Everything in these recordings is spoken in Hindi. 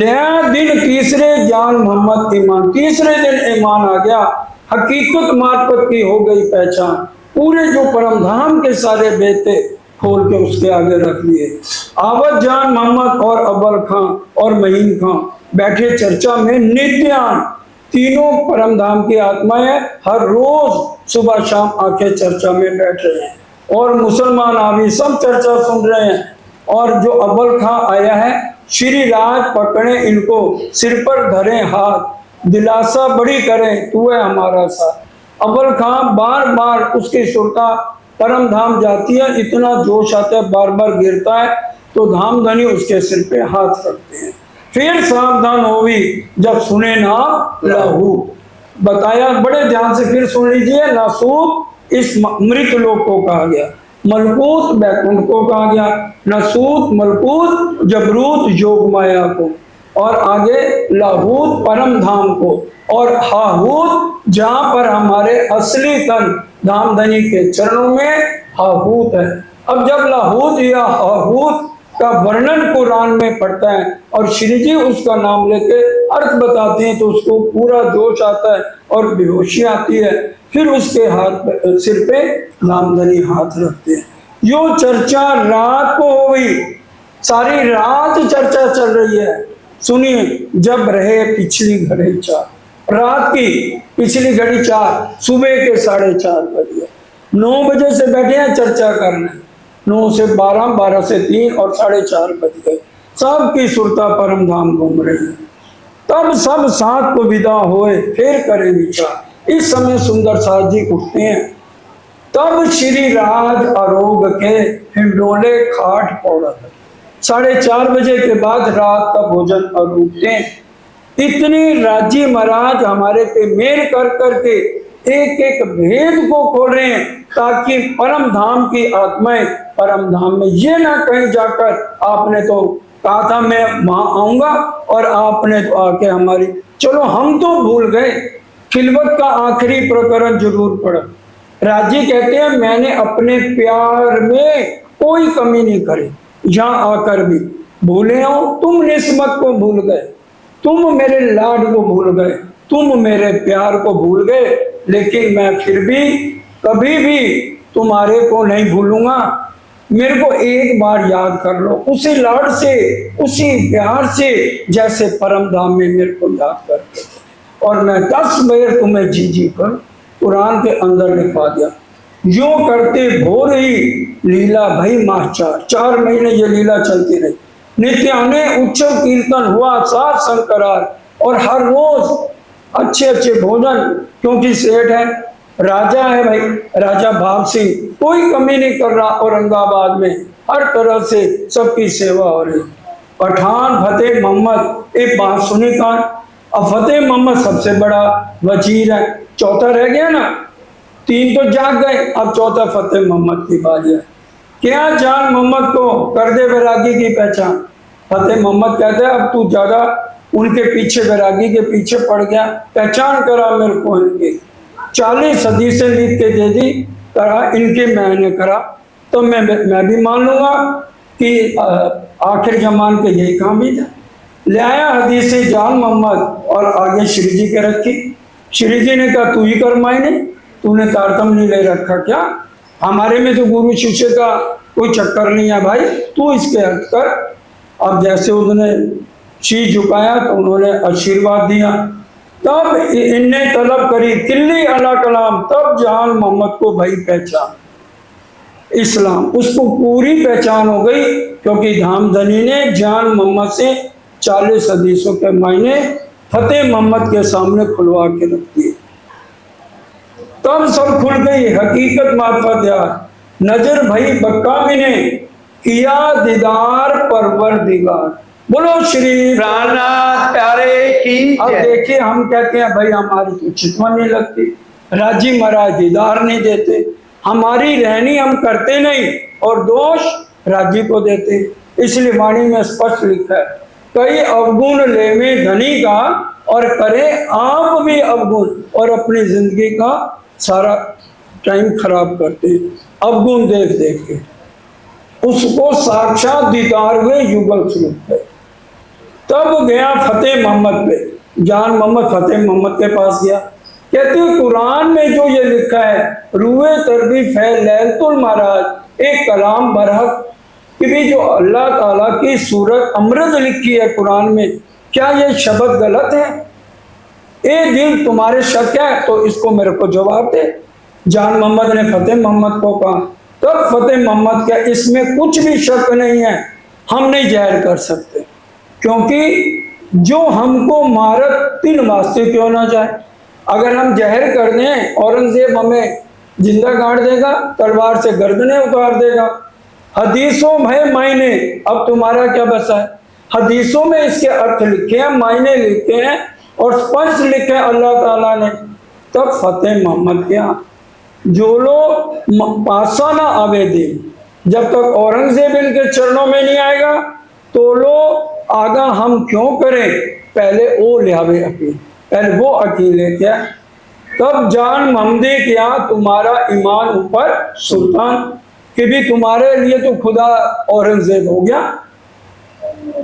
दिन तीसरे जान मोहम्मद ईमान, तीसरे दिन ईमान आ गया, हकीकत मार्फत की हो गई पहचान। पूरे जो परम धाम के सारे बेते खोल के उसके आगे रख लिए। आवत जान मोहम्मद और अव्वल खां और महीन खां बैठे चर्चा में नित्यान। तीनों परम धाम की आत्माएं हर रोज सुबह शाम आके चर्चा में बैठ रहे हैं और मुसलमान आदमी सब चर्चा सुन रहे हैं। और जो अव्वल खां आया है, श्री राज पकड़े इनको, सिर पर धरे हाथ, दिलासा बड़ी करें तू है हमारा साथ। अव्वल खां बार बार उसकी सुरता परम धाम जाती है, इतना जोश आता है, बार बार गिरता है तो धाम धनी उसके सिर पे हाथ रखते हैं। फिर सावधान होवी जब सुने ना लहू, बताया बड़े ध्यान से, फिर सुन लीजिए। नासूत इस मृत लोक को कहा गया, मलकूत बैकुंठ को कहा गया, नसूत मलकूत जबरूत योग माया को, और आगे लाहूत परम धाम को, और हाहूत जहां पर हमारे असली तन धाम धनी के चरणों में हाहूत है। अब जब लाहूत या हाहूत का वर्णन कुरान में पढ़ता है और श्री जी उसका नाम लेके अर्थ बताते हैं तो उसको पूरा जोश आता है और बेहोशी आती है। फिर उसके हाथ सिर पे नामधनी हाथ रखते हैं। यो चर्चा रात को हो गई, सारी रात चर्चा चल रही है। सुनिए, जब रहे पिछली घड़ी 4, रात की पिछली घड़ी 4, सुबह के 4:30 बजे, 9 बजे से बैठे हैं चर्चा करने, 9 से 12, 12 से 3 और 4:30 बज गए। सबकी सुरता परम धाम घूम रही है। तब सब साथ को विदा होए फिर करें विचार। इस समय सुंदर साथ जी उठते हैं। तब श्री राज आरोग के हिंडोले खाट पौड़ा। 4:30 बजे के बाद रात का भोजन आरोगते हैं। इतनी राजी महाराज हमारे पे मेल कर करके एक एक भेद को खोल रहे हैं ताकि परम धाम की आत्माएं परम धाम में ये ना कहीं जाकर आपने तो कहा था मैं वहां आऊंगा और आपने तो आके हमारी, चलो हम तो भूल गए, खिलवत का आखिरी प्रकरण जरूर पढ़ा। राजी कहते हैं मैंने अपने प्यार में कोई कमी नहीं करी, यहाँ आकर भी भूले हो, तुम निस्मत को भूल गए, तुम मेरे लाड को भूल गए, तुम मेरे प्यार को भूल गए, लेकिन मैं फिर भी कभी भी तुम्हारे को नहीं भूलूंगा। मेरे को एक बार याद कर लो, उसी लाड से, उसी प्यार से जैसे परम धाम में मेरे को याद करते, और मैं 10 बार तुम्हें जी जी कर कुरान के अंदर लिखवा दिया। यो करते भोर ही लीला भई माह 4 महीने ये लीला चलती रही। नित्याने उत्सव कीर्तन हुआ, साथ संकरार, और हर रोज अच्छे अच्छे भोजन, क्योंकि सेठ है, राजा है भाई, राजा भाव सिंह कोई कमी नहीं कर रहा, औरंगाबाद में हर तरह से सबकी सेवा हो रही। पठान फतेह मोहम्मद, एक बात सुनी कान, अब फतेह मोहम्मद सबसे बड़ा वजीर है, चौथा रह गया ना, 3 तो जाग गए, अब चौथा फतेह मोहम्मद की बात है। क्या जान मोहम्मद को कर दे वैरागी की पहचान। फतेह मोहम्मद कहते हैं अब तू ज्यादा उनके पीछे, वैरागी के पीछे पड़ गया, पहचान करा मेरे को इनकी। 40 सदी से लिख के दे दी, करा इनके मैंने करा, तो मैं भी मान लूंगा कि आखिर जमान के यही काम ही था। ले आया हदीस जान मोहम्मद और आगे श्री जी के रखी। श्री जी ने कहा तू ही कर मायने, तूने तारतम नहीं ले रखा क्या, हमारे में तो गुरु शिष्य का कोई चक्कर नहीं है भाई, तू इसके अर्थ कर। अब जैसे उन्होंने शीश झुकाया तो उन्होंने आशीर्वाद दिया। तब इनने तलब करी किल्ली अला कलाम, तब जान मोहम्मद को भाई पहचान इस्लाम, उसको पूरी पहचान हो गई, क्योंकि धाम धनी ने जान मोहम्मद से 40 हदीसों के मायने फतेह मोहम्मद के सामने खुलवा के रख दिए। तब सब खुल गई हकीकत मार्फत यार, नजर भई बक्का ने किया दीदार परवरदिगार। बोलो श्री प्राणनाथ प्यारे की। अब देखिए हम कहते हैं भाई हमारी तो चितवन नहीं लगती, राजी महाराज दीदार नहीं देते, हमारी रहनी हम करते नहीं और दोष राजी को देते। इसलिए वाणी में स्पष्ट लिखा है कई अवगुण ले में धनी का और करे आप भी अवगुण, और अपनी जिंदगी का सारा टाइम खराब करते हैं अवगुण देख देख के। उसको साक्षात दीदार हुए युगल स्वरूप है। तब गया फतेह मोहम्मद पे, जान मोहम्मद फतेह मोहम्मद के पास गया। कहते हैं कुरान में जो ये लिखा है, रूए तरबी फैल लैलतुल महाराज, एक कलाम बरहक, कि भी जो अल्लाह ताला की सूरत अमृत लिखी है कुरान में, क्या ये शब्द गलत है? ए दिल तुम्हारे शक है तो इसको मेरे को जवाब दे। जान मोहम्मद ने फतेह मोहम्मद को कहा। तब फतेह मोहम्मद का इसमें कुछ भी शक नहीं है, हम नहीं जहर कर सकते, क्योंकि जो हमको मारत तीन वास्ते क्यों ना जाए। अगर हम जहर कर दें, औरंगजेब हमें जिंदा गाड़ देगा, तलवार से गर्दनें उतार देगा। हदीसों में मायने, अब तुम्हारा क्या बसा है? हदीसों में इसके अर्थ लिखे हैं, मायने लिखे हैं और स्पष्ट लिखे हैं अल्लाह ताला ने। तब फतेह मोहम्मद क्या, जो लोग पासा ना आवे दिन, जब तक औरंगजेब इनके चरणों में नहीं आएगा तो लोग आगा हम क्यों करें, पहले वो ले आवे अपील, पहले वो अकेले क्या। तब जान मोहम्मदी क्या, तुम्हारा ईमान ऊपर सुल्तान, कि भी तुम्हारे लिए तो खुदा औरंगजेब हो गया।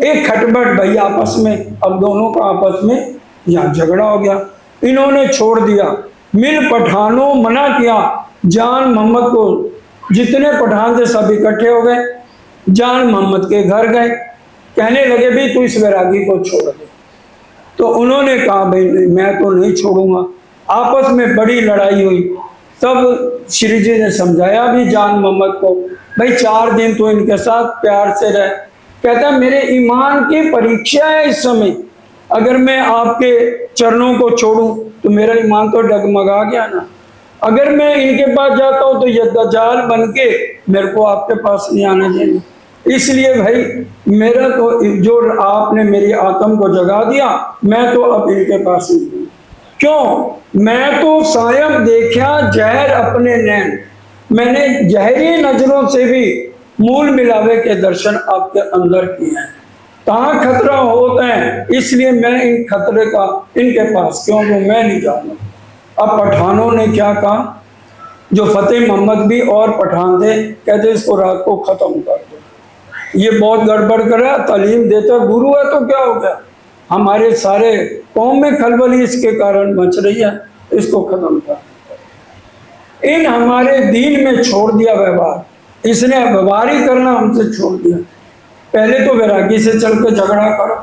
एक खटपट भाई आपस में, अब दोनों का आपस में यहाँ झगड़ा हो गया, इन्होंने छोड़ दिया। मिल पठानों मना किया, जान मोहम्मद को, जितने पठान थे सब इकट्ठे हो गए, जान मोहम्मद के घर गए, कहने लगे भी तू इस वैरागी को छोड़ दे। तो उन्होंने कहा भाई नहीं, मैं तो नहीं छोड़ूंगा। आपस में बड़ी लड़ाई हुई। तब श्री जी ने समझाया भी जान मोहम्मद को, भाई 4 दिन तो इनके साथ प्यार से रहे। कहता मेरे ईमान की परीक्षा है इस समय, अगर मैं आपके चरणों को छोड़ूं तो मेरा ईमान तो डगमगा गया ना। अगर मैं इनके पास जाता हूं तो ये दज्जाल बन के मेरे को आपके पास नहीं आने देंगे। इसलिए भाई मेरा तो, जो आपने मेरी आत्म को जगा दिया, मैं तो अब इनके पास नहीं हूं। क्यों? मैं तो सायब देखा जहर अपने नैन, मैंने जहरी नजरों से भी मूल मिलावे के दर्शन आपके अंदर किए हैं। कहाँ खतरा होता है, इसलिए मैं इन खतरे का इनके पास क्यों दूं, मैं नहीं जानूँ। अब पठानों ने क्या कहा, जो फतेह मोहम्मद भी और पठान थे, कहते इसको रात को खत्म कर दो, ये बहुत गड़बड़ कर रहा है, तालीम देता गुरु है तो क्या हो गया, हमारे सारे कौम में खलबली इसके कारण मच रही है, इसको खत्म कर। इन हमारे दीन में छोड़ दिया व्यवहार, इसने व्यवहार ही करना हमसे छोड़ दिया। पहले तो वैरागी से चल के झगड़ा करो,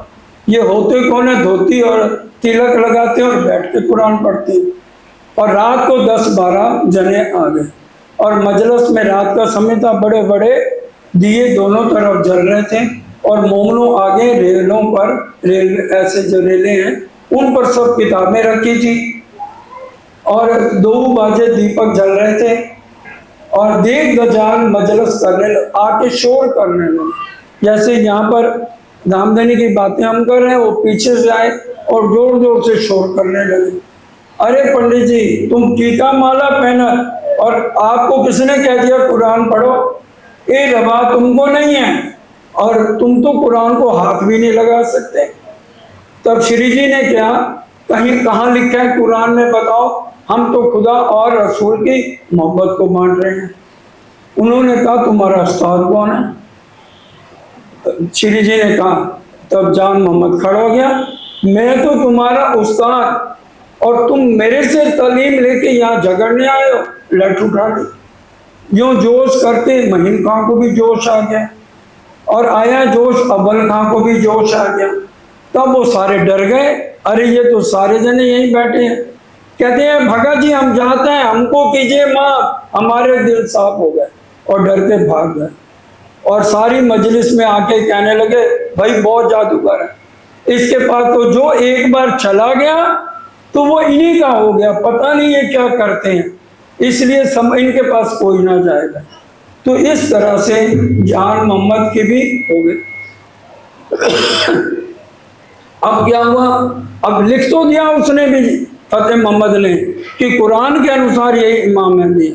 ये होते कौन है, धोती और तिलक लगाते और बैठ के कुरान पढ़ते, और रात को 10-12 जने आ गए और मजलिस में रात का समय था, बड़े बड़े दिए दोनों तरफ जल रहे थे और मोमनों आगे रेलों पर, रेल ऐसे जो रेलें हैं उन पर सब किताबें रखी थी और 2 बाजे दीपक जल रहे थे और देख दजान मजलिस करने आके शोर करने लगे, जैसे यहाँ पर धामधनी की बातें हम कर रहे हैं, वो पीछे से आए और जोर जोर से शोर करने लगे। अरे पंडित जी तुम टीका माला पहना और आपको किसने कह दिया कुरान पढ़ो, ये रवा तुमको नहीं है और तुम तो कुरान को हाथ भी नहीं लगा सकते। तब श्री जी ने क्या, कहीं कहाँ लिखा है कुरान में बताओ, हम तो खुदा और रसूल की मोहब्बत को बांट रहे हैं। उन्होंने कहा तुम्हारा उस्ताद कौन है? श्री जी ने कहा, तब जान मोहम्मद खड़ा हो गया, मैं तो तुम्हारा उस्ताद और तुम मेरे से तालीम लेके यहाँ झगड़ने आए हो, लठ उठा ली। यूं जोश करते महीन खां को भी जोश आ गया और आया जोश, अव्वल खां को भी जोश आ गया। तब वो सारे डर गए, अरे ये तो सारे जने यहीं बैठे हैं। कहते हैं भगत जी हम जाते हैं, हमको कीजिए माफ, हमारे दिल साफ हो गए और डर के भाग गए और सारी मजलिस में आके कहने लगे भाई बहुत जादूगर है इसके पास, तो जो एक बार चला गया तो वो इन्हीं का हो गया, पता नहीं ये क्या करते हैं, इसलिए इनके पास कोई ना जाएगा। तो इस तरह से जान मोहम्मद के भी हो गए। अब क्या हुआ, अब लिख तो दिया उसने भी, फतेह मोहम्मद ने, कि कुरान के अनुसार यही इमाम महदी,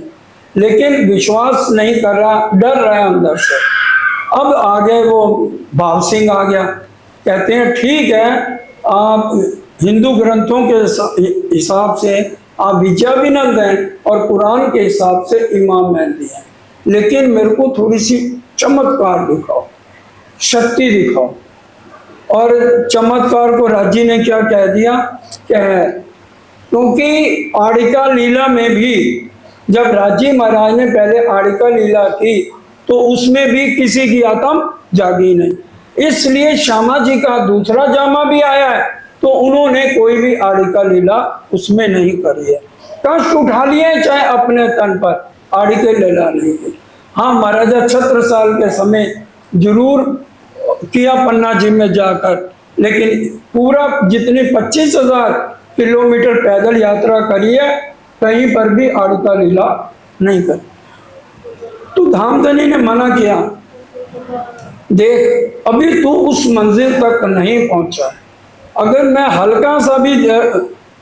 लेकिन विश्वास नहीं कर रहा, डर रहा है अंदर से। अब आगे वो भाव सिंह आ गया, कहते हैं ठीक है आप हिंदू ग्रंथों के हिसाब से आप विद्याविनंद हैं और कुरान के हिसाब से इमाम महदी हैं, लेकिन मेरे को थोड़ी सी चमत्कार दिखाओ, शक्ति दिखाओ। और चमत्कार को राजी ने क्या कह दिया क्योंकि आड़िका लीला में भी जब राजी महाराज ने पहले आड़िका लीला की तो उसमें भी किसी की आत्म जागी नहीं, इसलिए श्यामा जी का दूसरा जामा भी आया है तो उन्होंने कोई भी आड़िका लीला उसमें नहीं करी है। कष्ट उठा लिए चाहे अपने तन पर, आड़िका लीला नहीं की। हाँ, महाराजा छत्रसाल के समय जरूर किया पन्ना जी में जाकर, लेकिन पूरा जितने 25,000 किलोमीटर पैदल यात्रा करी है कहीं पर भी आड़िका लीला नहीं करी। तो धामधनी ने मना किया, देख अभी तू उस मंजिल तक नहीं पहुंचा, अगर मैं हल्का सा भी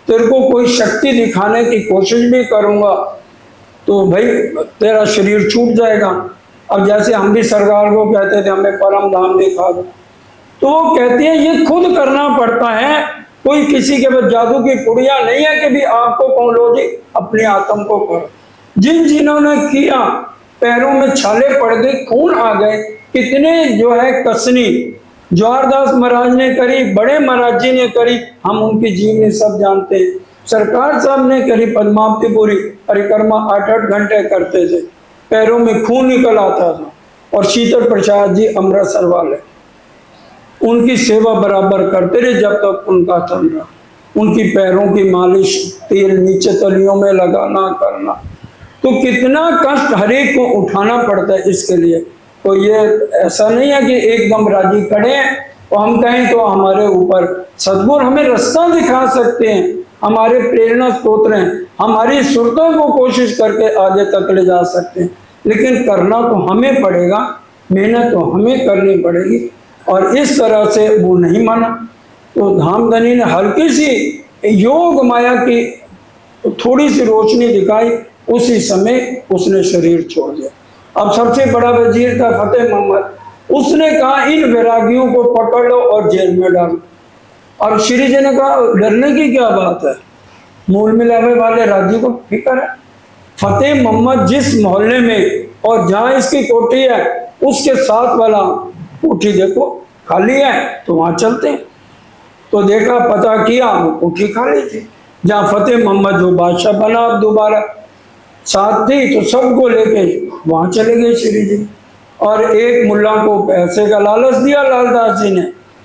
तेरे को कोई शक्ति दिखाने की कोशिश भी करूंगा तो भाई तेरा शरीर छूट जाएगा। अब जैसे हम भी सरकार को कहते थे हमें परम धाम दिखा दो, तो वो कहती है ये खुद करना पड़ता है, कोई किसी के पास जादू की पुड़िया नहीं है कि भी आपको कौन लो जी अपने आत्म को करो। जिन्होंने किया पैरों में छाले पड़ गए, खून आ गए, कितने जो है कसनी जवाहरदास महाराज ने करी, बड़े महाराज जी ने करी, हम उनकी जीवनी सब जानते हैं। सरकार साहब ने करी पद्मावतीपुरी परिक्रमा 8-8 घंटे करते थे, पैरों में खून निकल आता था। और शीतल प्रसाद जी अमृतसर वाले उनकी सेवा बराबर करते रहे जब तक उनका चल रहा, उनकी पैरों की मालिश, तेल नीचे तलियों में लगाना करना, तो कितना कष्ट हर एक को उठाना पड़ता है इसके लिए। तो ये ऐसा नहीं है कि एकदम राजी खड़े हैं और हम कहें तो हमारे ऊपर सद्गुरु हमें रास्ता दिखा सकते हैं, हमारे प्रेरणा स्रोत हैं, हमारी सुरतों को कोशिश करके आगे तक ले जा सकते हैं, लेकिन करना तो हमें पड़ेगा, मेहनत तो हमें करनी पड़ेगी। और इस तरह से वो नहीं माना तो धामधनी ने हल्की सी योग माया की थोड़ी सी रोशनी दिखाई, उसी समय उसने शरीर छोड़ दिया। अब सबसे बड़ा वजीर था फतेह मोहम्मद, उसने कहा इन वैरागियों को पकड़ लो और जेल में डालो। और श्री जी ने कहा डरने की क्या बात है, मूल मिलावे वाले राज्य को फिक्र है। फतेह मोहम्मद जिस मोहल्ले में और जहाँ इसकी कोठी है उसके साथ वाला कोठी देखो खाली है तो वहां चलते हैं। तो देखा पता किया वो कोठी खाली थी, जहाँ फतेह मोहम्मद जो बादशाह बना अब दोबारा साथ थी, तो सबको लेके वहां चले गए श्री जी। और एक मुल्ला को पैसे का लालच दिया लालदास जी ने,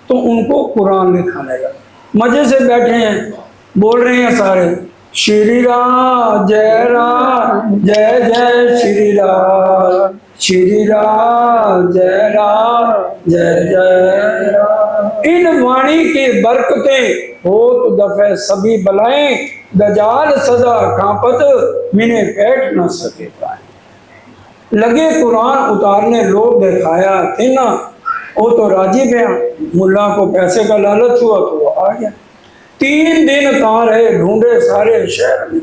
तो उनको कुरान लिखाने लगा, मजे से बैठे हैं, बोल रहे हैं सारे श्री राम जय जय श्री राम, श्री राम जय जय राम। इन वाणी के बरकतें हो तो दफे सभी बलाएं, दजाल सदा कांपत मिने बैठ न सके पाए। लगे कुरान उतारने लोग दिखाया थे ना, वो तो राजी गया, मुल्ला को पैसे का लालच हुआ तो वो आ गया। 3 दिन कहाँ रहे, ढूंढे सारे शहर में।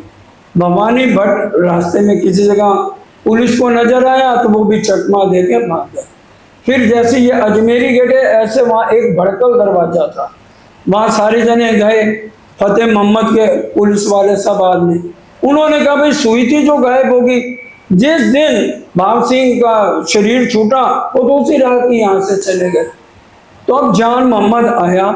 भवानी भट्ट रास्ते में किसी जगह पुलिस को नजर आया तो वो भी चकमा दे के भाग गया। फिर जैसे ये अजमेरी गेट है ऐसे वहाँ एक भड़कल दरवाजा था, वहाँ सारे जने गए, फतेह मोहम्मद के पुलिस वाले सब आदमी, उन्होंने कहा भाई सुई थी जो गायब होगी, जिस दिन भाव सिंह का शरीर छूटा वो तो उसी रात ही यहाँ से चले गए। तो अब जान मोहम्मद आया,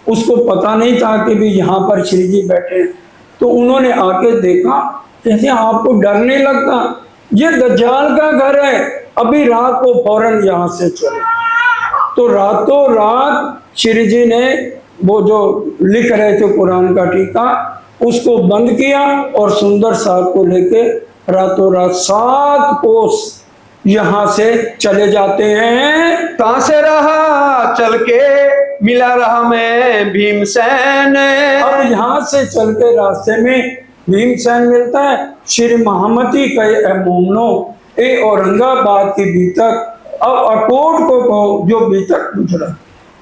उसको पता नहीं था कि भी यहाँ पर श्री जी बैठे हैं, तो उन्होंने आके देखा, जैसे आपको डर नहीं लगता, ये दज्जाल का घर है, अभी रात को फौरन यहाँ से चले। तो रातों रात श्री जी ने वो जो लिख रहे थे कुरान का टीका उसको बंद किया और सुंदर साहब को लेके रातों रात 7 कोस यहाँ से चले जाते हैं। कहाँ से रहा चल के मिला रहा मैं भीमसेन। अब यहाँ से चल के रास्ते में भीमसेन मिलता है। श्री महामती कहे मोमनो ए औरंगाबाद के बीतक, अब अकोट को जो बीतक गुजरा,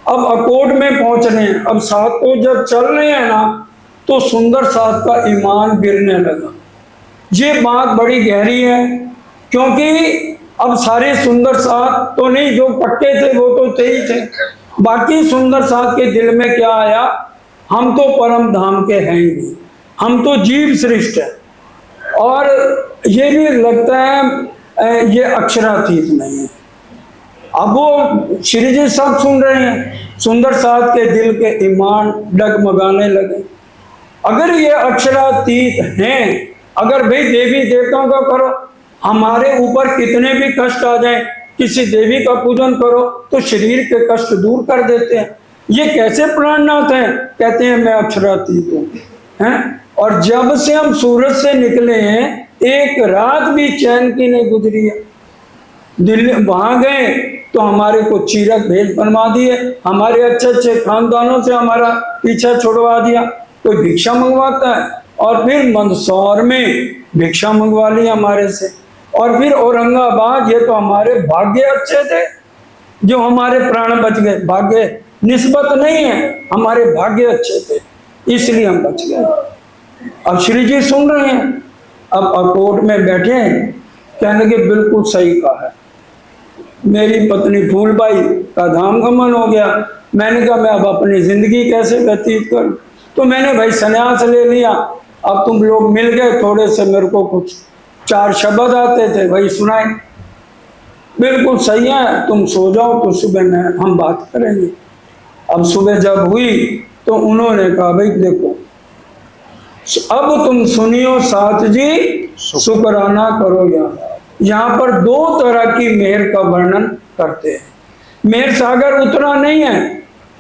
अब अकोट में पहुंच रहे हैं। अब साथ को जब चल रहे हैं ना तो सुंदर साथ का ईमान गिरने लगा। ये बात बड़ी गहरी है, क्योंकि अब सारे सुंदर साथ तो नहीं, जो पक्के थे वो तो थे ही थे, बाकी सुंदर साथ के दिल में क्या आया, हम तो परम धाम के हैं ही नहीं, हम तो जीव सृष्ट है। और ये भी लगता है ये अक्षरातीत नहीं है। अब वो श्री जी सब सुन रहे हैं, सुंदर साध के दिल के ईमान डगमगाने लगे। अगर ये अक्षरातीत हैं, अगर भाई देवी देवताओं का करो, हमारे ऊपर कितने भी कष्ट आ जाए, किसी देवी का पूजन करो तो शरीर के कष्ट दूर कर देते हैं। ये कैसे प्राणनाथ हैं? कहते हैं मैं अक्षरातीत हूँ, हैं? और जब से हम सूरत से निकले हैं, एक रात भी चैन की नहीं गुजरी है। दिल्ली वहां गए तो हमारे को चीरक भेज बनवा दिए, हमारे अच्छे अच्छे खानदानों से हमारा पीछा छुड़वा दिया। कोई भिक्षा मंगवाता है और फिर मंदसौर में भिक्षा मंगवा ली हमारे से, और फिर औरंगाबाद। ये तो हमारे भाग्य अच्छे थे जो हमारे प्राण बच गए। भाग्य निस्बत नहीं है, हमारे भाग्य अच्छे थे इसलिए हम बच गए। अब श्री जी सुन रहे हैं, अब कोर्ट में बैठे हैं, कहने के बिल्कुल सही कहा है, मेरी पत्नी फूलबाई का धाम गमन हो गया। मैंने कहा मैं अब अपनी जिंदगी कैसे व्यतीत करूं? तो मैंने भाई संन्यास ले लिया। अब तुम लोग मिल गए, थोड़े से मेरे को कुछ 4 शब्द आते थे, वही सुनाए। बिल्कुल सही है, तुम सो जाओ तो सुबह में हम बात करेंगे। अब सुबह जब हुई तो उन्होंने कहा भाई देखो, अब तुम सुनियो साथ जी, शुक्राना करो। यहाँ पर 2 तरह की मेहर का वर्णन करते हैं। मेहर सागर उतरा नहीं है,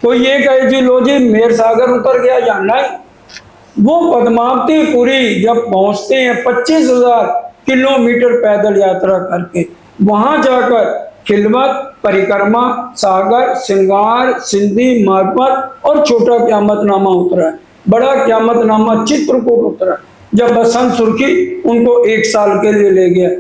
कोई ये कहे जी लो जी मेहर सागर उतर गया, या नहीं। वो पद्मावतीपुरी जब पहुंचते हैं 25,000 किलोमीटर पैदल यात्रा करके, वहां जाकर खिलवत, परिक्रमा, सागर, श्रृंगार, सिंधी, मार्पत और छोटा क्यामतनामा उतरा है। बड़ा क्यामतनामा चित्रकूट उतरा। जब बसंत सुर्खी उनको 1 साल के लिए ले गया,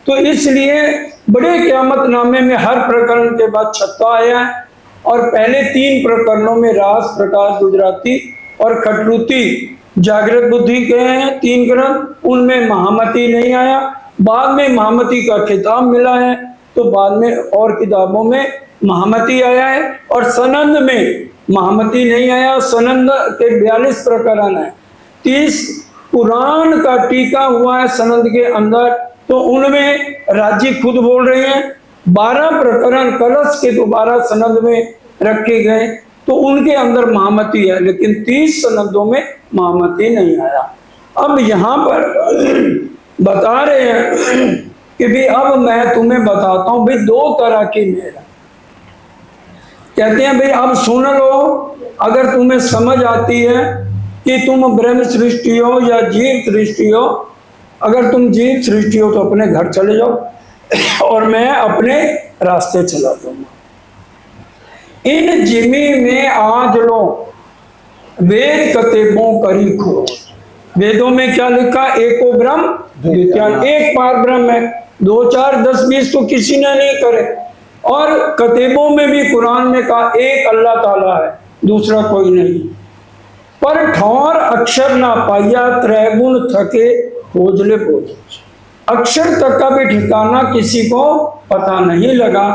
तो इसलिए बड़े क्यामतनामे में हर प्रकरण के बाद 6 आया है। और पहले 3 प्रकरणों में रास, प्रकाश गुजराती और खटरूती जागृत बुद्धि के हैं 3 ग्रंथ, उनमें महामती नहीं आया। बाद में महामती का खिताब मिला है, तो बाद में और किताबों में महामती आया है। और सनंद में महामती नहीं आया। सनंद के 42 प्रकरण है, 30 पुराण का टीका हुआ है सनंद के अंदर, तो उनमें राजी खुद बोल रहे हैं 12 प्रकरण कलश के दोबारा सनंद में रखे गए, तो उनके अंदर महामती है, लेकिन 30 सनंदों में महामती नहीं आया। अब यहाँ पर बता रहे हैं कि भी अब मैं तुम्हें बताता हूं भाई 2 तरह की मेहर। कहते हैं भाई अब सुन लो, अगर तुम्हें समझ आती है कि तुम ब्रह्म सृष्टि हो या जीव सृष्टि हो। अगर तुम जीव सृष्टि हो तो अपने घर चले जाओ और मैं अपने रास्ते चला जाऊंगा। इन जिमी में आज लो वेद कतेबों करी खोज। वेदों में क्या लिखा? एको ब्रह्म द्वितीयान, एक पार ब्रह्म है। 2, 4, 10, 20 तो किसी ने नहीं करे। और कतेबों में भी कुरान में कहा एक अल्लाह ताला है, दूसरा कोई नहीं। पर ठौर अक्षर ना पाया, त्रैगुण थके खोजले खोज। अक्षर तक का भी ठिकाना किसी को पता नहीं लगा।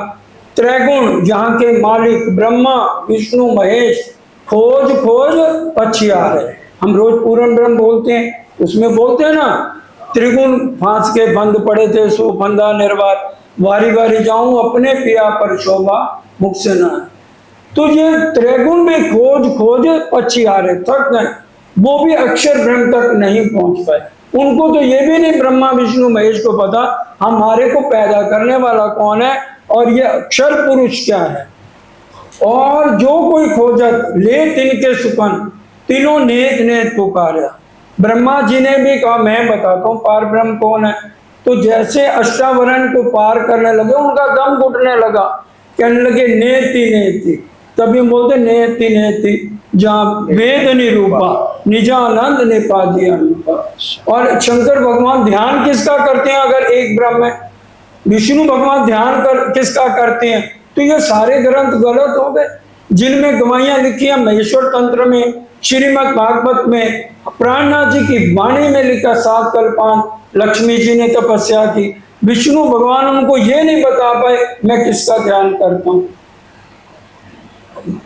त्रैगुण जहाँ के मालिक ब्रह्मा विष्णु महेश खोज खोज पछिया रहे। हम रोज पूर्ण ब्रह्म बोलते हैं, उसमें बोलते हैं ना त्रिगुण फांस के बंद पड़े थे सो फंदा निर्वात, वारी वारी जाऊं अपने पिया पर शोभा मुख से ना। तो ये त्रैगुण में खोज खोज पछिया रहे, थक गए। वो भी अक्षर ब्रह्म तक नहीं पहुंच पाए। उनको तो ये भी नहीं ब्रह्मा विष्णु महेश को पता हमारे को पैदा करने वाला कौन है और ये अक्षर पुरुष क्या है। और जो कोई खोजत ले तिनके सुपन, तीनों नेत नेत पुकारा। ब्रह्मा जी ने भी कहा मैं बताता हूँ पार ब्रह्म कौन है। तो जैसे अष्टावरण को पार करने लगे उनका दम घुटने लगा, कहने लगे नेति नेति। तभी बोलते नेति नेति जहाँ वेद निरूपा निजानंद ने पा दिया। और शंकर भगवान ध्यान किसका करते हैं? अगर एक ब्रह्म है। विष्णु भगवान ध्यान किसका करते हैं? तो ये सारे ग्रंथ गलत हो गए जिनमें गवाइयां लिखी है। महेश्वर तंत्र में, श्रीमद् भागवत में, प्राणनाथ जी की वाणी में लिखा 7 कल्पान लक्ष्मी जी ने तपस्या की। विष्णु भगवान उनको ये नहीं बता पाए मैं किसका ध्यान करता हूं।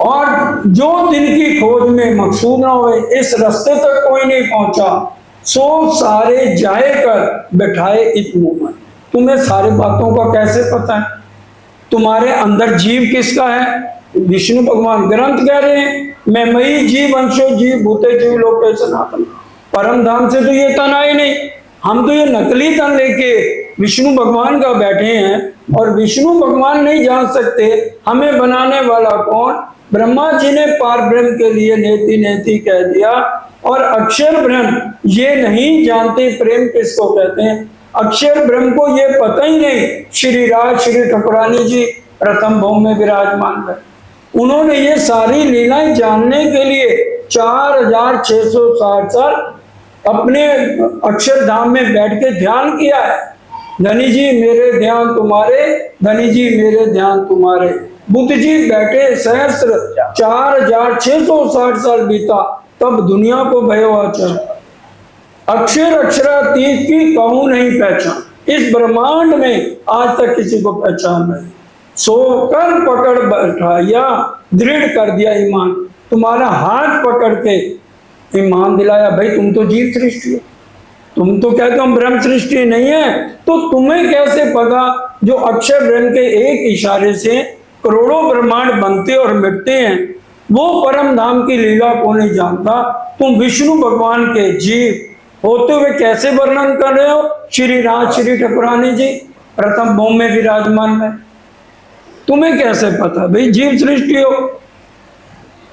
और जो दिन की खोज में मकसूद ना हुए, इस रास्ते तक कोई नहीं पहुंचा, सो सारे जाए कर बैठाए इत मुंह में। तुम्हें सारी बातों का कैसे पता है? तुम्हारे अंदर जीव किसका है? विष्णु भगवान ग्रंथ कह रहे हैं, मैं मई जीव अंशो जीव भूते जीव लोके सनातन। परम धाम से तो ये तन आए नहीं, हम तो ये नकली तन लेके विष्णु भगवान का बैठे हैं और विष्णु भगवान नहीं जान सकते हमें बनाने वाला कौन। ब्रह्मा जी ने पार ब्रह्म के लिए नेति नेति कह दिया, और अक्षर ब्रह्म ये नहीं जानते प्रेम किसको कहते हैं। अक्षर ब्रह्म को ये पता ही नहीं। श्री राज श्री ठाकुरानी जी प्रथम भौम में विराजमान है, उन्होंने ये सारी लीलाएं जानने के लिए 4660 साल अपने अक्षरधाम में बैठ के ध्यान किया है। धनी जी मेरे ध्यान तुम्हारे, धनी जी मेरे ध्यान तुम्हारे। बुद्ध जी बैठे सहस्त्र 4660 साल बीता, तब दुनिया को भयो आचरण। अक्षर अक्षरातीत की कहूं नहीं पहचान, इस ब्रह्मांड में आज तक किसी को पहचान नहीं। सोकर पकड़ बैठाया, दृढ़ कर दिया ईमान, तुम्हारा हाथ पकड़ के ईमान दिलाया। भाई तुम तो जीव सृष्टि हो, तुम तो कहते हो हम ब्रह्म सृष्टि नहीं है, तो तुम्हें कैसे पता जो अक्षर ब्रह्म के एक इशारे से करोड़ों ब्रह्मांड बनते और मिटते हैं, वो परम धाम की लीला को नहीं जानता। तुम विष्णु भगवान के जीव होते हुए कैसे वर्णन कर रहे हो। श्री राज श्री ठाकुरानी जी प्रथम भौम में विराजमान में, तुम्हें कैसे पता भाई जीव सृष्टि हो।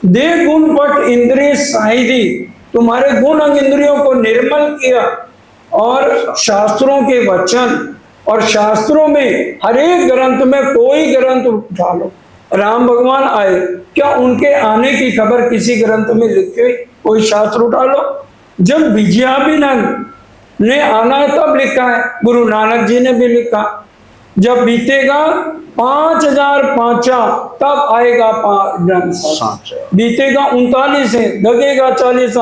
दे गुण पट इंद्रिय साहिदी, तुम्हारे गुण अंग इंद्रियों को निर्मल किया, और शास्त्रों के वचन, और शास्त्रों में हर एक ग्रंथ में कोई ग्रंथ उठा लो, राम भगवान आए, क्या उनके आने की खबर किसी ग्रंथ में लिखे, कोई शास्त्र उठा लो। जब विजयाभिनंद ने आना है तब लिखा है, गुरु नानक जी ने भी लिखा। जब बीतेगा 5005 तब आएगा ब्रह्म साचा, बीतेगा 39 है लगेगा 40,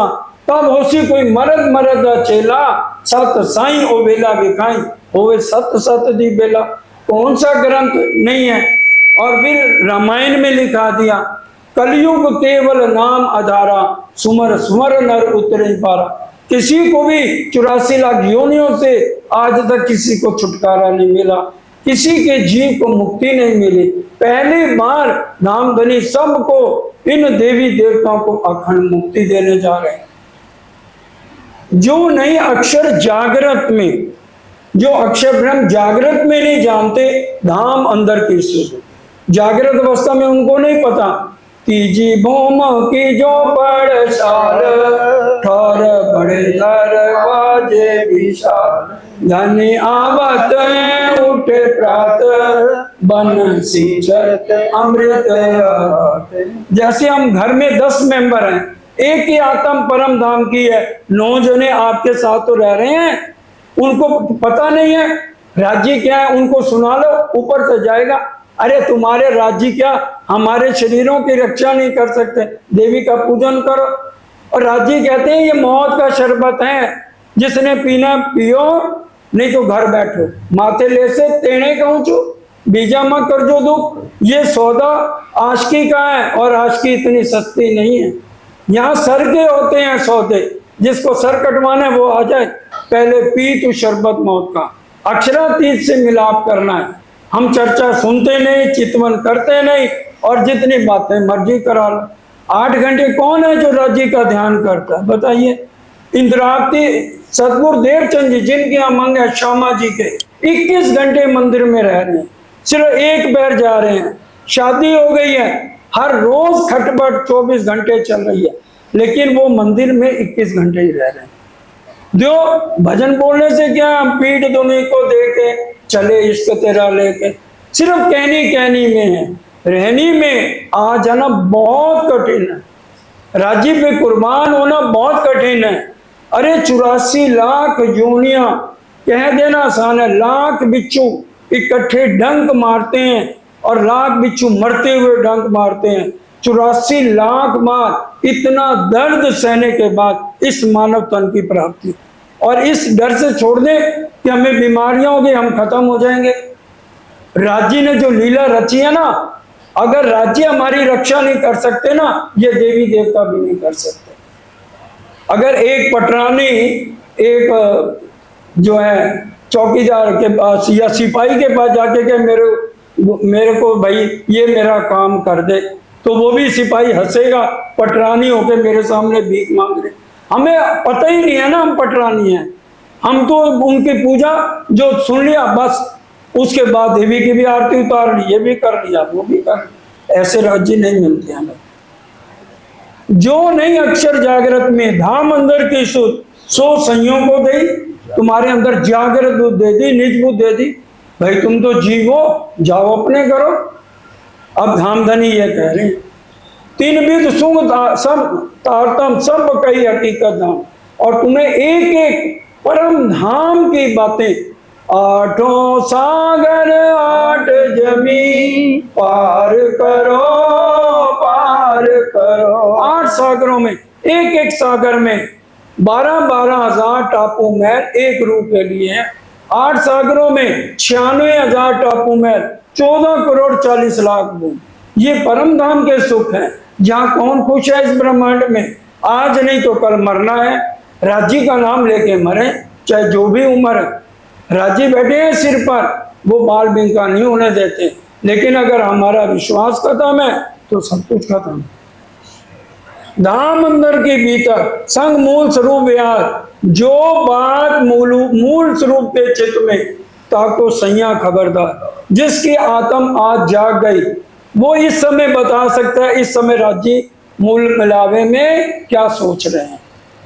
तब होसी कोई मरद मरद चेला, सत साई ओ बेला बिखाई होवे सत सत दी बेला। कौन सा ग्रंथ नहीं है। और फिर रामायण में लिखा दिया, कलयुग केवल नाम आधारा, सुमर सुमर नर उतरे पारा। किसी को भी 84 लाख योनियों से आज तक किसी को छुटकारा नहीं मिला, किसी के जीव को मुक्ति नहीं मिली। पहली बार नामधनी सबको, इन देवी देवताओं को अखंड मुक्ति देने जा रहे हैं। जो नहीं अक्षर जागृत में, जो अक्षर ब्रह्म जागृत में नहीं जानते धाम अंदर की स्थिति, जागृत अवस्था में उनको नहीं पता। तीजी भौम की जो पड़साल, ठौर बड़े दरवाजे विशाल, धनी आवत उठे प्रात, बंसी चरत अमृत। जैसे हम घर में 10 मेंबर हैं, एक ही आत्म परम धाम की है, 9 जने आपके साथ तो रह रहे हैं, उनको पता नहीं है राज्य क्या है, उनको सुना लो ऊपर से जाएगा। अरे तुम्हारे राज्य क्या, हमारे शरीरों की रक्षा नहीं कर सकते, देवी का पूजन करो। और राज्य कहते हैं ये मौत का शरबत है, जिसने पीना पियो, नहीं तो घर बैठो, माथे ले से तेने कहूँ बीजा मत कर जो दुख। ये सौदा आशिकी का है, और आशिकी इतनी सस्ती नहीं है। यहाँ सर के होते हैं सौदे, जिसको सर कटवाना है वो आ जाए, पहले पी तू शरबत मौत का। अक्षरातीत से मिलाप करना है। हम चर्चा सुनते नहीं, चितवन करते नहीं, और जितनी बातें मर्जी करा लो। 8 घंटे कौन है जो राज्य का ध्यान करता है बताइए। इंद्रावती सतगुरु देवचंद जी, जिनके यहाँ मंग है श्यामा जी के, 21 घंटे मंदिर में रह रहे हैं, सिर्फ एक बार जा रहे हैं। शादी हो गई है, हर रोज खटपट 24 घंटे चल रही है, लेकिन वो मंदिर में 21 घंटे ही रह रहे हैं। जो भजन बोलने से क्या, हम पीठ दुनी को देके चले इश्क तेरा लेके, सिर्फ कहनी कहनी में है, रहनी में आ जाना बहुत कठिन है। राज्य पे कुर्बान होना बहुत कठिन है। अरे 84 लाख योनियां कह देना आसान है, लाख बिच्छू इकट्ठे डंक मारते हैं, और लाख बिच्छू मरते हुए डंक मारते हैं। 84 लाख बार इतना दर्द सहने के बाद इस मानव तन की प्राप्ति, और इस डर से छोड़ दे कि हमें बीमारियां होगी, हम खत्म हो जाएंगे। राज्य ने जो लीला रची है ना, अगर राज्य हमारी रक्षा नहीं कर सकते ना, ये देवी देवता भी नहीं कर सकते। अगर एक पटरानी एक जो है चौकीदार के पास या सिपाही के पास जाके के मेरे को भाई ये मेरा काम कर दे, तो वो भी सिपाही हंसेगा, पटरानी होके मेरे सामने भीख मांग रहे। हमें पता ही नहीं है ना हम पटरानी हैं। हम तो उनकी पूजा जो सुन लिया बस, उसके बाद देवी की भी आरती उतार ली, ये भी कर लिया, वो भी कर लिया। ऐसे राज्य नहीं मिलते हमें। जो नहीं अक्षर जागृत में धाम अंदर की सुध, सो संयोग को दई। तुम्हारे अंदर जागृत बुद्धि दे दी, निज बुद्धि दे दी, भाई तुम तो जीवो, जाओ अपने करो। अब धामधनी ये कह रहे हैं, तीन विध सुख सब तारतम सब कई हकीकत धाम, और तुम्हें एक एक परम धाम की बातें, आठों सागर आठ जमी पार करो, पार करो। 8 सागरों में, एक एक सागर में 12-12 हजार टापू महल एक रूप के लिए हैं। 8 सागरों में 96,000 टापू महल, 14 करोड़ 40 लाख भूमि। ये परम धाम के सुख हैं, जहाँ कौन खुश है इस ब्रह्मांड में। आज नहीं तो कल मरना है, राज्य का नाम लेके मरे, चाहे जो भी उम्र है। राज्य बैठे हैं सिर पर, वो बाल बिंका नहीं होने देते। लेकिन अगर हमारा विश्वास खत्म है तो सब कुछ खत्म। धाम अंदर के भीतर संग मूल स्वरूप व्यास, जो बात मूल स्वरूप के चित्त में, ताको सैया खबरदार। जिसकी आत्म आज जाग गई वो इस समय बता सकता है, इस समय राज्य मूल मिलावे में क्या सोच रहे हैं।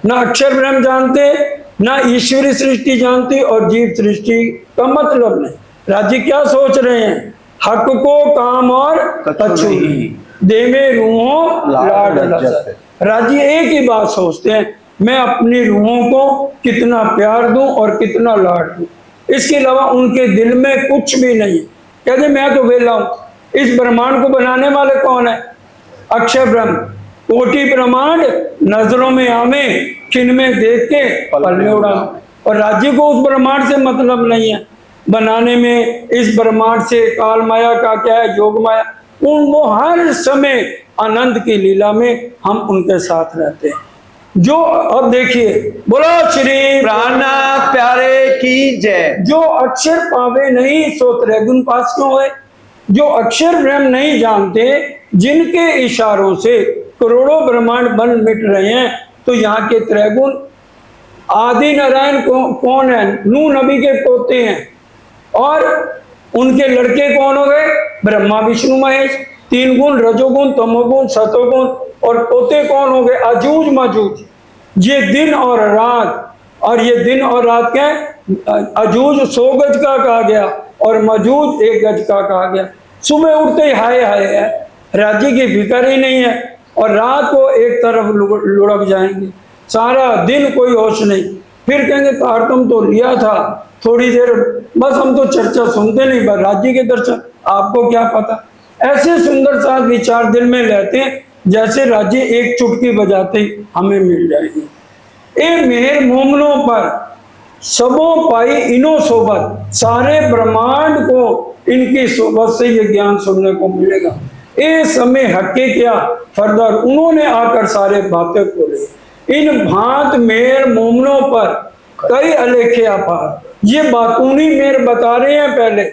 ना अक्षर ब्रह्म जानते, ना ईश्वरी सृष्टि जानती, और जीव सृष्टि का मतलब नहीं। राज्य क्या सोच रहे हैं, हक को काम और कछु देवे रूहों लाड लज्जत। राज्य एक ही बात सोचते हैं, मैं अपनी रूहों को कितना प्यार दूं और कितना लाड दूं। इसके अलावा उनके दिल में कुछ भी नहीं। कहते मैं तो वेला हूं, इस ब्रह्मांड को बनाने वाले कौन है, अक्षर ब्रह्म। कोटि ब्रह्मांड नजरों में आवे, खिन में देख के पल में उड़ा। और राज्य को उस ब्रह्मांड से मतलब नहीं है बनाने में। इस ब्रह्मांड से काल माया का क्या है, योग माया, वो हर समय आनंद की लीला में हम उनके साथ रहते हैं। जो अब देखिए, बोलो श्री प्राणा प्यारे की जय। जो अक्षर पावे नहीं सो त्रैगुण पास क्यों है। जो अक्षर ब्रह्म नहीं जानते, जिनके इशारों से करोड़ों ब्रह्मांड बन मिट रहे हैं, तो यहाँ के त्रैगुण आदि नारायण कौन है, नूह नबी के पोते हैं। और उनके लड़के कौन हो गए, ब्रह्मा विष्णु महेश। 3 गुण, रजोगुण तमोगुण सतोगुण, और पोते कौन हो गए, अजूज मजूज। ये दिन और रात, और ये दिन और रात क्या है, अजूज 100 गज का कहा गया और मजूज 1 गज का कहा गया। सुबह उठते ही हाय हाय है, राज्य की फिक्र ही नहीं है, और रात को एक तरफ लुढ़क जाएंगे, सारा दिन कोई होश नहीं। फिर कहेंगे तारतम तो लिया था थोड़ी देर, बस हम तो चर्चा सुनते नहीं, बस राज्य के दर्शन आपको क्या पता। ऐसे सुंदर सा विचार दिल में लेते हैं, जैसे राज्य एक चुटकी बजाते ही हमें मिल जाएगी। ए मेहर मोमनों पर सबों पाई इनो सोबत, सारे ब्रह्मांड को इनकी सोबत से ये ज्ञान सुनने को मिलेगा। ए समय हके क्या फर्दर, उन्होंने आकर सारे बातें खोले। इन भांत मेहर मोमनों पर कई अलेखे अपार, ये बातूनी मेहर बता रहे हैं पहले।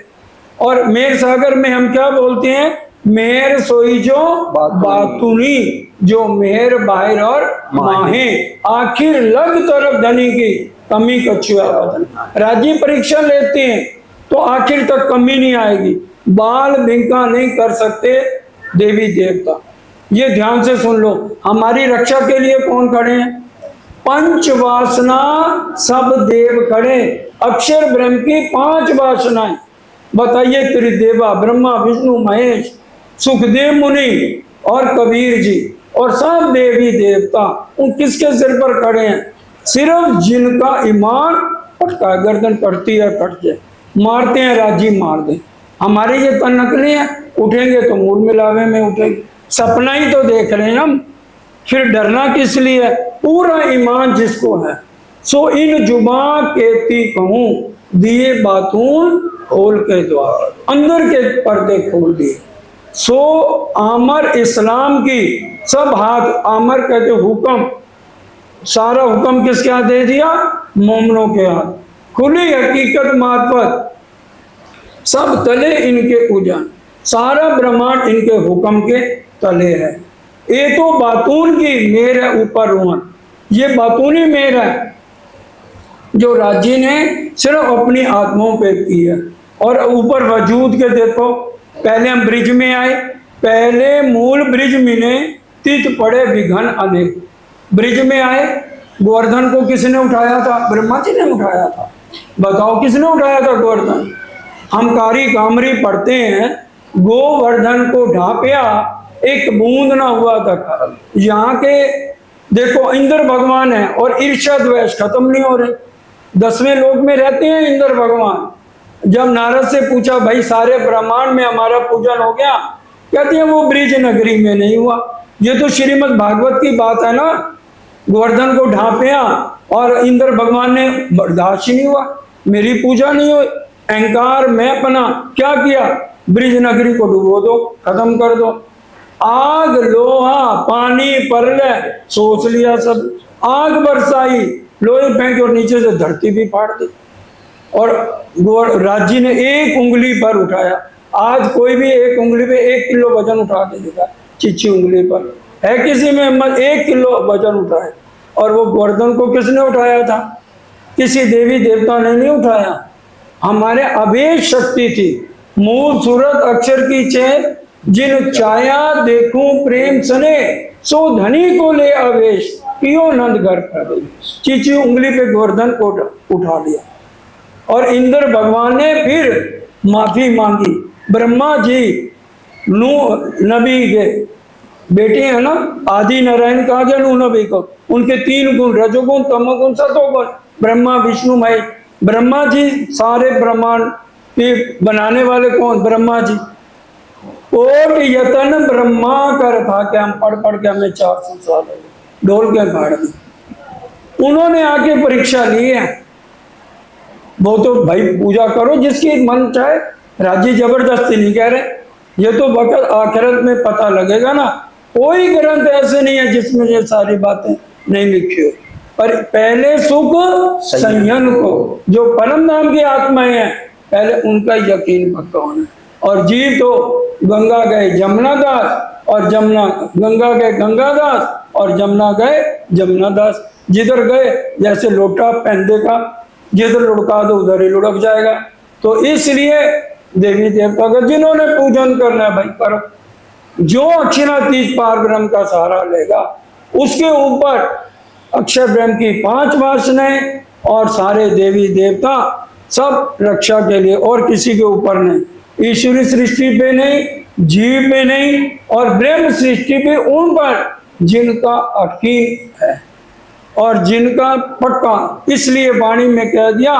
और मेहर सागर में हम क्या बोलते हैं, मेहर सोई जो बातूनी, जो मेहर बाहर और माहे, आखिर लग तरफ धनी की कमी कछुआ बदन। राज्य परीक्षा लेते हैं तो आखिर तक कमी नहीं आएगी, बाल बिंका नहीं कर सकते देवी देवता। ये ध्यान से सुन लो, हमारी रक्षा के लिए कौन खड़े हैं, पंच वासना सब देव खड़े। अक्षर ब्रह्म की 5 वासनाएं बताइए, त्रिदेवा ब्रह्मा विष्णु महेश, सुखदेव मुनि और कबीर जी, और सब देवी देवता उन किसके सिर पर खड़े हैं, सिर्फ जिनका ईमान पटका, गर्दन पड़ती है कट जाए, मारते हैं राज्य मार दे। हमारे ये तन नकली है, उठेंगे तो मूल मिलावे में उठेंगे, सपना ही तो देख रहे हैं हम, फिर डरना किस लिए। पूरा ईमान जिसको है, सो इन जुबा केती कहूं, दिए बातून खोल के द्वार, अंदर के पर्दे खोल दिए। सो आमर इस्लाम की सब हाथ, आमर कहते हुक्म, सारा हुक्म किसके हाथ दे दिया, मोमनों के हाथ। खुली हकीकत मार्फत सब तले इनके उजान, सारा ब्रह्मांड इनके हुक्म के तले है। ये तो बातून की मेहर है ऊपर रोहन, ये बातूनी मेहर है जो राज्य ने सिर्फ अपनी आत्माओं पे की है। और ऊपर वजूद के देखो, पहले हम ब्रिज में आए, पहले मूल ब्रिज मिले तित पड़े विघन अनेक। ब्रिज में आए, गोवर्धन को किसने उठाया था? ब्रह्मा जी ने उठाया था। बताओ किसने उठाया था गोवर्धन? हम कारी कामरी पढ़ते हैं, गोवर्धन को ढांपिया एक बूंद ना हुआ था। यहाँ के देखो इंद्र भगवान है और ईर्ष्या द्वेष खत्म नहीं हो रहे। 10वें लोक में रहते हैं इंद्र भगवान। जब नारद से पूछा भाई सारे ब्रह्मांड में हमारा पूजन हो गया, कहते हैं वो ब्रिज नगरी में नहीं हुआ। ये तो श्रीमद् भागवत की बात है ना, गोवर्धन को ढांपिया और इंद्र भगवान ने बर्दाश्त नहीं हुआ, मेरी पूजा नहीं हुई, अहंकार मैं अपना क्या किया, ब्रिज नगरी को डुबो दो, खत्म कर दो। आग लोहा पानी परलय सोच लिया सब, आग बरसाई लोहे फेंके और नीचे से धरती भी फाड़ दी। और राज्य ने एक उंगली पर उठाया। आज कोई भी एक उंगली पे 1 किलो वजन उठा के दिखा, चिच्ची उंगली पर है किसी में हिम्मत 1 किलो वजन उठाए? और वो गोवर्धन को किसने उठाया था? किसी देवी देवता ने नहीं उठाया, हमारे अभेद शक्ति थी। मूल सूरत अक्षर की चैन, जिन छाया देखूं प्रेम सने, सो धनी को ले आवेश, पियो नंद घर प्रवेश। चीची उंगली पे गोवर्धन को उठा लिया। और इंद्र भगवान ने फिर माफी मांगी। ब्रह्मा जी नूह नबी के बेटे हैं ना, आदि नारायण कहा गया नूह नबी को, उनके 3 गुण रजोगुण तमोगुण सतोगुण, ब्रह्मा विष्णु महेश। ब्रह्मा जी सारे ब्रह्मांड के बनाने वाले कौन? ब्रह्मा जी। कोट यतन ब्रह्मा कर था, क्या हम पढ़ पढ़ के हमें 400 साल हो गए, ढोल के गाड़ दी। उन्होंने आके परीक्षा ली है। वो तो भाई पूजा करो जिसकी मन चाहे, राज्य जबरदस्ती नहीं कह रहे, ये तो वक्त आखिरत में पता लगेगा ना। कोई ग्रंथ ऐसे नहीं है जिसमें ये सारी बातें नहीं लिखी हो। पर पहले सुख संयम को, जो परम धाम की आत्माएं हैं, पहले उनका यकीन पक्का होना। और जीव तो गंगा गए जमुना दास, और जमुना गंगा गए गंगादास, और जमुना गए जमुना दास। जिधर गए जैसे लोटा पहनने का, जिधर लुढ़का दो उधर ही लुढ़क जाएगा। तो इसलिए देवी देवता का जिन्होंने पूजन करना है भाई करो। जो अक्षरातीत पार ब्रह्म का सहारा लेगा, उसके ऊपर अक्षर ब्रह्म की 5 वासनाएं और सारे देवी देवता सब रक्षा के लिए, और किसी के ऊपर नहीं। ईश्वरी सृष्टि पे नहीं, जीव पे नहीं, और ब्रह्म सृष्टि पे उन पर जिनका यकीन है और जिनका पक्का। इसलिए वाणी में कह दिया,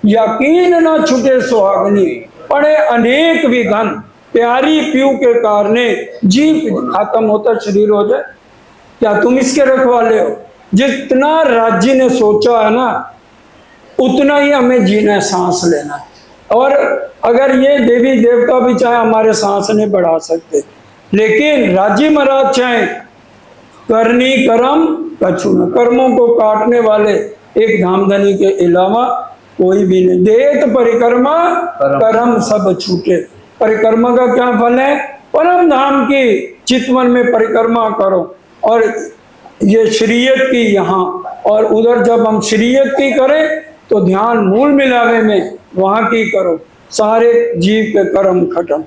यकीन न छूटे सुहागनी, पड़े अनेक विघन, प्यारी पीऊ के कारणे जीव खत्म होता शरीर हो जाए। क्या तुम इसके रखवाले हो? जितना राज्य ने सोचा है ना, उतना ही हमें जीना है, सांस लेना है। और अगर ये देवी देवता भी चाहे हमारे सांस नहीं बढ़ा सकते, लेकिन राज्य महाराज चाहे करनी कर्म कछु न, कर्मों को काटने वाले एक धामधनी के अलावा कोई भी नहीं। देत परिक्रमा कर्म सब छूटे। परिक्रमा का क्या फल है? परम धाम की चितवन में परिक्रमा करो, और ये शरीयत की यहाँ, और उधर जब हम शरीयत की करें तो ध्यान मूल मिलावे में वहां की करो, सारे जीव के कर्म खत्म।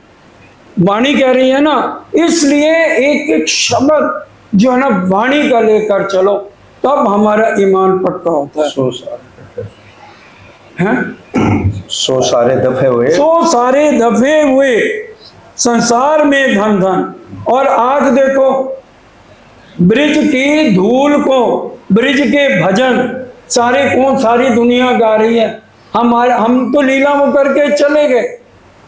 वाणी कह रही है ना, इसलिए एक एक शब्द जो है ना वाणी का लेकर चलो, तब हमारा ईमान पक्का होता है। 100 सारे दफे हुए, 100 सारे दफे हुए संसार में धन धन। और आज देखो ब्रिज की धूल को, ब्रिज के भजन सारे कौन, सारी दुनिया गा रही है। हम तो लीला वो करके चले गए।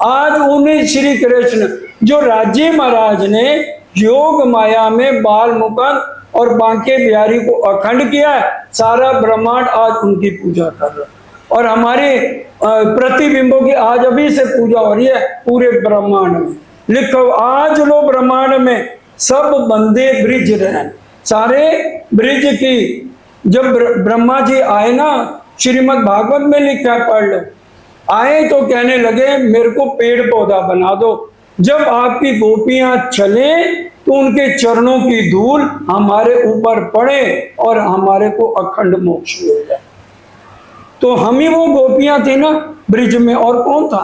आज उन्हीं श्री कृष्ण जो राज्य महाराज ने योग माया में बाल मुकुंद और बांके बिहारी को अखंड किया है, सारा ब्रह्मांड आज उनकी पूजा कर रहा है। और हमारे प्रतिबिंबों की आज अभी से पूजा हो रही है पूरे ब्रह्मांड में। लिखो आज लो ब्रह्मांड में सब बंदे ब्रिज रहे, सारे ब्रिज की। जब ब्रह्मा जी आए ना, श्रीमद् भागवत में लिखा है, पढ़ लो। आए तो कहने लगे मेरे को पेड़ पौधा बना दो। जब आपकी गोपियां चले तो उनके चरणों की धूल हमारे ऊपर पड़े और हमारे को अखंड मोक्ष मिल जाए। तो हम ही वो गोपियां थी ना ब्रिज में, और कौन था?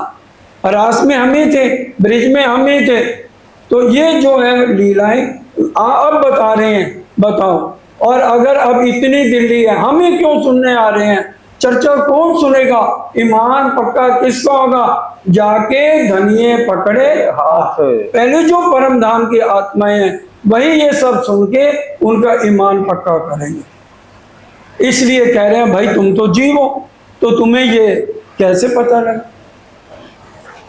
रास में हम ही थे, ब्रिज में हम ही थे। तो ये जो है लीलाएं अब बता रहे हैं, बताओ। और अगर अब इतनी दिल्ली है, हम ही क्यों सुनने आ रहे हैं? चर्चा कौन सुनेगा? ईमान पक्का किसका होगा? जाके धनिये पकड़े हाथ। पहले जो परम धाम की आत्माएं हैं वही ये सब सुन के उनका ईमान पक्का करेंगे। इसलिए कह रहे हैं भाई तुम तो जीव हो, तो तुम्हें ये कैसे पता लगा?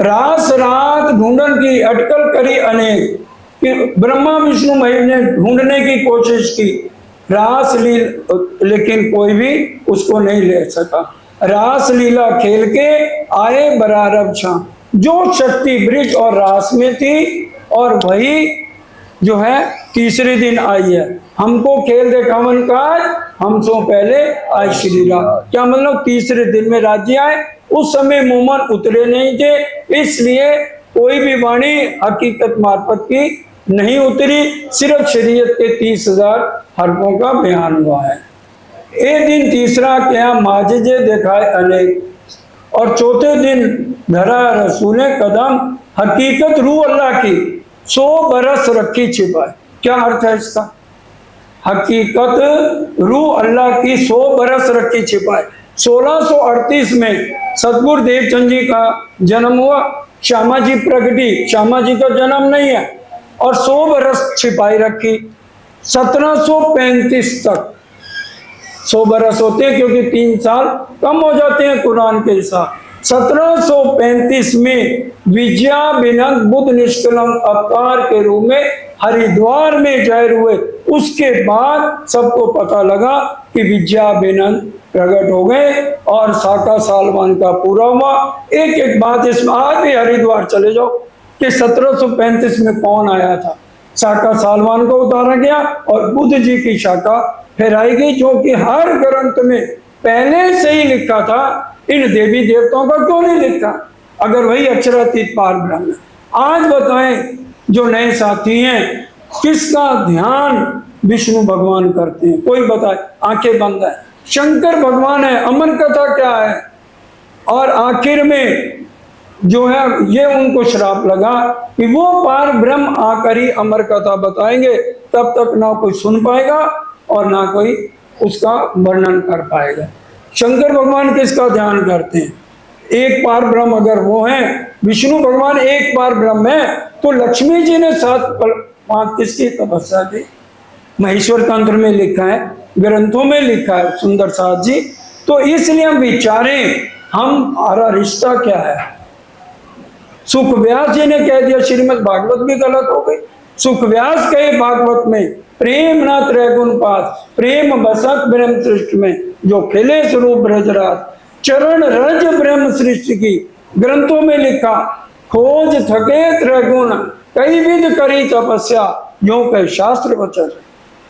रास रात ढूंढन की अटकल करी अनेक, कि ब्रह्मा विष्णु महेश ने ढूंढने की कोशिश की रास लीला, लेकिन कोई भी उसको नहीं ले सका। रास लीला खेल के आए बरारब शाम, जो शक्ति ब्रिज और रास में थी और वही जो है तीसरे दिन आई है। हमको खेल दिखावन का हमसे पहले आए श्री राम। क्या मतलब? तीसरे दिन में राज्य आए। उस समय मोमन उतरे नहीं थे, इसलिए कोई भी वाणी हकीकत मार्फत की नहीं उतरी, सिर्फ शरीयत के 30,000 हरफों का बयान हुआ है। एक दिन तीसरा क्या माजिजे दिखाए अनेक, और चौथे दिन धरा रसूल कदम, हकीकत रूह अल्लाह की 100 बरस रखी छिपाए। क्या अर्थ है इसका? हकीकत रूह अल्लाह की 100 बरस रखी छिपाए। 1638 में सतगुरु देवचंद जी का जन्म हुआ, श्यामा जी प्रगटी, श्यामा जी का जन्म नहीं है, और 100 बरस छिपाई रखी। 1735 तक 100 बरस होते हैं, क्योंकि 3 साल कम हो जाते हैं कुरान के हिसाब। 1735 में विजया बिनंद बुद्ध निष्कलंक अवतार के रूप में हरिद्वार में जहर हुए। उसके बाद सबको पता लगा कि विजया बिनंद प्रकट हो गए और साका सालवान का पूरा हुआ। एक एक बात इसमें, आज भी हरिद्वार चले जाओ कि 1735 में कौन आया था। साका सालवान को उतारा गया और बुद्ध जी की शाखा फहराई गई, जो कि हर ग्रंथ में पहले से ही लिखा था। इन देवी देवताओं का क्यों नहीं लिखा, अगर वही अक्षरातीत पार ब्रह्म है? आज बताएं जो नए साथी हैं, किसका ध्यान विष्णु भगवान करते हैं? कोई बताए, आंखें बंद है। शंकर भगवान है, अमर कथा क्या है? और आखिर में जो है ये उनको श्राप लगा कि वो पार ब्रह्म आकर ही अमर कथा बताएंगे, तब तक ना कोई सुन पाएगा और ना कोई उसका वर्णन कर पाएगा। शंकर भगवान किसका ध्यान करते हैं? एक पार ब्रह्म अगर वो है, विष्णु भगवान एक पार ब्रह्म है, तो लक्ष्मी जी ने 7 किसकी तपस्या की? महेश्वर तंत्र में लिखा है, ग्रंथों में लिखा है सुंदर साथ जी। तो इसलिए हम विचारें हमारा रिश्ता क्या है। सुख व्यास जी ने कह दिया, श्रीमद् भागवत भी गलत हो गई। सुख व्यास कहे भागवत में, प्रेम न त्रैगुण पास, प्रेम बसत ब्रह्म सृष्टि में, जो खिले स्वरूप ब्रजराज, चरण रज ब्रह्म सृष्टि की। ग्रंथों में लिखा, खोज थके त्रैगुण, कई विध करी तपस्या, यो कह शास्त्र वचन।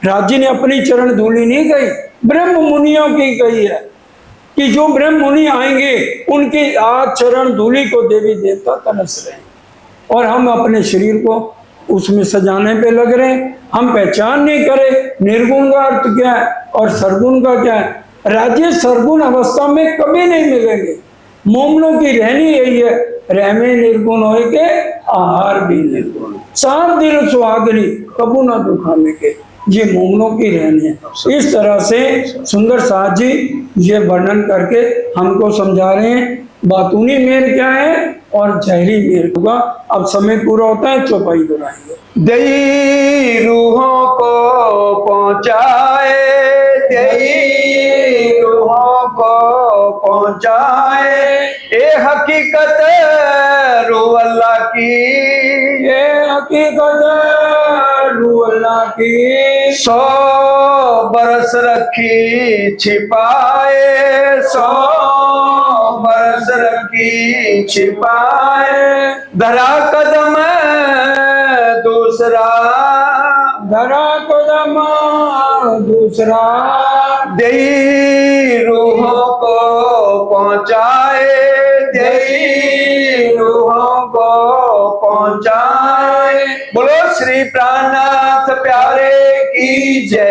राज्य ने अपनी चरण धूलि नहीं गई, ब्रह्म मुनियों की गई है, कि जो ब्रह्म मुनि आएंगे उनकी आज चरण धूलि को देवी देवता तरस रहे हैं, और हम अपने शरीर को उसमें सजाने पे लग रहे हैं। हम पहचान नहीं करें निर्गुण का अर्थ क्या है और सरगुण का क्या है। राज्य सरगुण अवस्था में कभी नहीं मिलेंगे। मोमनों की रहनी यही है, रहमे निर्गुण हो के आहार भी निर्गुण, सात दिल सुहागनी कबू ना दुखाने के, ये मोमनों की रहनी है। इस तरह से सुंदर साथ जी ये वर्णन करके हमको समझा रहे हैं बातूनी मेर क्या है और जहरी मेर होगा। अब समय पूरा होता है, चौपाई दोहराएंगे। दई रूहों को पहुँचाए, दई रूहों को पहुँचाए, ए हकीकत रूह अल्लाह की, ये हकीकत रूह अल्लाह की, 100 बरस रखी छिपाए, 100 बरस रखी छिपाए, धरा कदम दूसरा, धरा कदम दूसरा, दई रूहों को पहुँचाए, दई रूहों को पहुँचाए। बोलो श्री श्री प्राणनाथ प्यारे की जय।